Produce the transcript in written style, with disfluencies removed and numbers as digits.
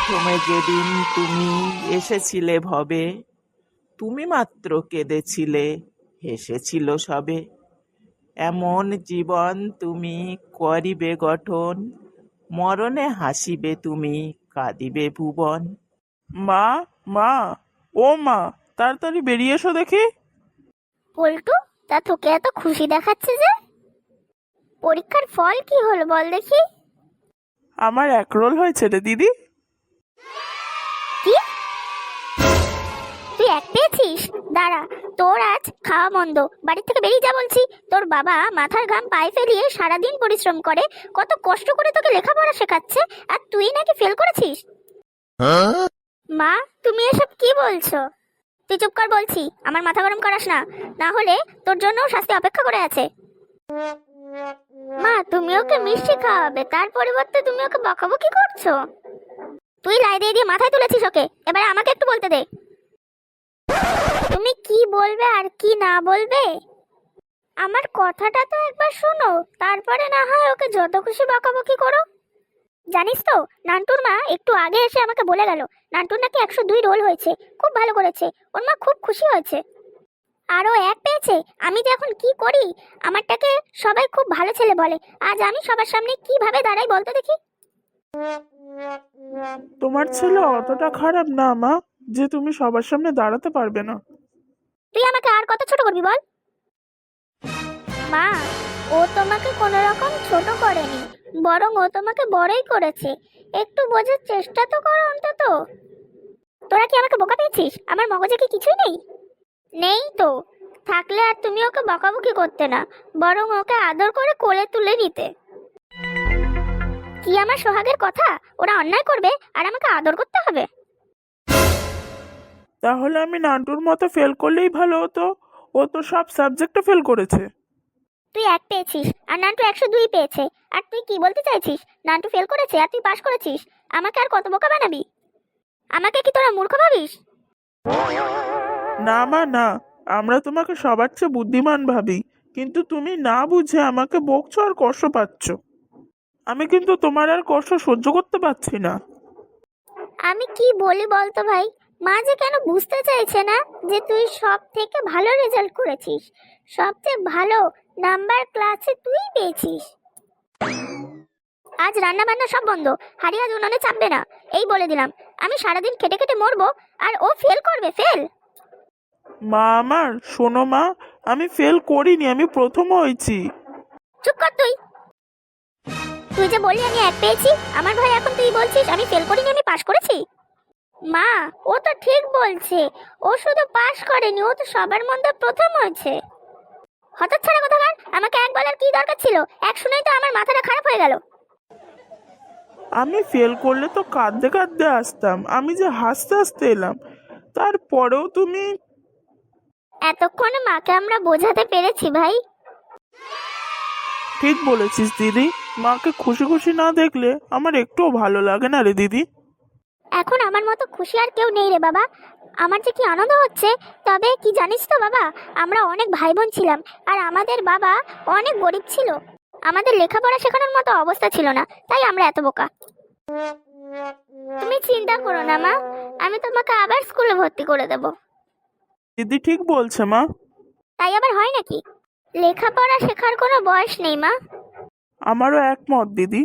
প্রথমে যেদিন তুমি এসেছিলে ভবে, তুমি মাত্র কেঁদেছিলে, হেসেছিল সবে। এমন জীবন তুমি করিবে গঠন, মরণে হাসিবে তুমি, কাঁদিবে ভুবন। মা, মা, ও মা, তাড়াতাড়ি বেরিয়ে এসো দেখি। পল্টু, তা তোকে এত খুশি দেখাচ্ছে যে? পরীক্ষার ফল কি হলো বল দেখি। আমার এক রোল হয়েছে রে দিদি। কি? তুই এক পেয়েছিস? দাঁড়া, তোর আজ খাওয়া মন্দ, বাড়ি থেকে বেরিয়ে যা বলছি। তোর বাবা মাথার ঘাম পায়ে ফেলিয়ে সারাদিন পরিশ্রম করে, কত কষ্ট করে তোকে লেখাপড়া শেখাচ্ছে, আর তুই নাকি ফেল করেছিস। মা, তুমি এসব কি বলছো? তুই চুপ কর বলছি, আমার মাথা গরম করাস না, না হলে তোর জন্য শাস্তি অপেক্ষা করে আছে। মা, তুমি ওকে মিষ্টি খাওয়াবে, তার পরিবর্তে তুমি ওকে বকাবকি করছো। তুই লাই দিয়ে দিয়ে মাথায় তুলেছিস ওকে, এবারে আমাকে একটু বলতে দে। তুমি কি বলবে আর কি না বলবে, আমার কথাটা তো একবার শোনো, তারপরে না হয় ওকে যত খুশি বকাবকি করো। জানিস তো, নান্টুর মা একটু আগে এসে আমাকে বলে গেল নান্টুর নাকি 102 রোল হয়েছে, খুব ভালো করেছে, ওর মা খুব খুশি হয়েছে। আরও এক পেয়েছে। আমি যে এখন কি করি, আমারটাকে সবাই খুব ভালো ছেলে বলে, আজ আমি সবার সামনে কিভাবে দাঁড়াই বলতো দেখি। তোমার ছেলে অতটা খারাপ না মা, যে তুমি সবার সামনে দাঁড়াতে পারবে না। তুই আমাকে আর কত ছোট করবি বল। মা, ও তোমাকে কোনো রকম ছোট করেনি, বরং ও তোমাকে বড়ই করেছে। একটু বোঝার চেষ্টা তো করো অন্তত। তোরা কি আমাকে বোকা পেয়েছিস? আমার মগজে কি কিছুই নেই? নেই তো, থাকলে আর তুমি ওকে বকাবকি করতে না, বরং ওকে আদর করে কোলে তুলে নিতে। কি আমার সোহাগের কথা, ওরা অন্যায় করবে আর আমাকে আদর করতে হবে? তাহলে আমি নান্টুর মতো ফেল করলেই ভালো হতো, ও তো সব সাবজেক্টে ফেল করেছে। তুই এক পেয়েছিস আর নান্টু 102 পেয়েছে, আর তুই কি বলতে চাইছিস? নান্টু ফেল করেছে আর তুই পাশ করেছিস, আমাকে আর কত বোকা বানাবি? আমাকে কি তোরা মূর্খ ভাবিস? না মা না, আমরা তোমাকে সবার চেয়ে বুদ্ধিমান ভাবি, কিন্তু তুমি না বুঝে আমাকে বকছো আর কষ্ট পাচ্ছ। আমি কিন্তু তোমার আর কষ্ট সহ্য করতে পারছি না। আমি কি বলি বলতো ভাই, মা যে কেন বুঝতে চাইছে না যে তুই সব থেকে ভালো রেজাল্ট করেছিস, সবচেয়ে ভালো নাম্বার ক্লাসে তুই পেয়েছিস। আজ রান্না বান্না সব বন্ধ, হাড়ি আজ উনুনে চাপবে না, এই বলে দিলাম। আমি সারাদিন খেটে খেটে মরবো আর ও ফেল করবে, ফেল। মা আমার, শোনো মা, আমি ফেল করিনি, আমি প্রথম হয়েছি। চুপ কর তুই। তুই যে বললি আমি এক পেয়েছি, আমার ভাই এখন তুই বলছিস আমি ফেল করিনি, আমি পাশ করেছি। মা, ও তো ঠিক বলছে, ও শুধু পাশ করেনি, ও তো সবার মধ্যে প্রথম হয়েছে। হতচ্ছাড়া কোথাকার, আমাকে এক বলার কি দরকার ছিল? এক শুনেই তো আমার মাথাটা খারাপ হয়ে গেল। আমি ফেল করলে তো কাঁদতে কাঁদতে আসতাম, আমি যে হাসতে হাসতে এলাম, তারপরেও তুমি। এতক্ষণে মাকে আমরা বোঝাতে পেরেছি ভাই। ঠিক বলেছিস দিদি, মাকে খুশি খুশি না দেখলে আমার একটুও ভালো লাগে না রে দিদি। এখন আমার মতো খুশি আর কেউ নেই রে বাবা, আমার যে কি আনন্দ হচ্ছে। তবে কি জানিস তো বাবা, আমরা অনেক ভাই বোন ছিলাম, আর আমাদের বাবা অনেক গরিব ছিল, আমাদের লেখাপড়া শেখানোর মতো অবস্থা ছিল না, তাই আমরা এত বোকা। তুমি চিন্তা করো না মা, আমি তোমাকে আবার স্কুলে ভর্তি করে দেব। দিদি ঠিক বলছে মা। তাই আবার হয় নাকি? লেখাপড়া শেখার কোনো বয়স নেই মা। আমারও একমত দিদি।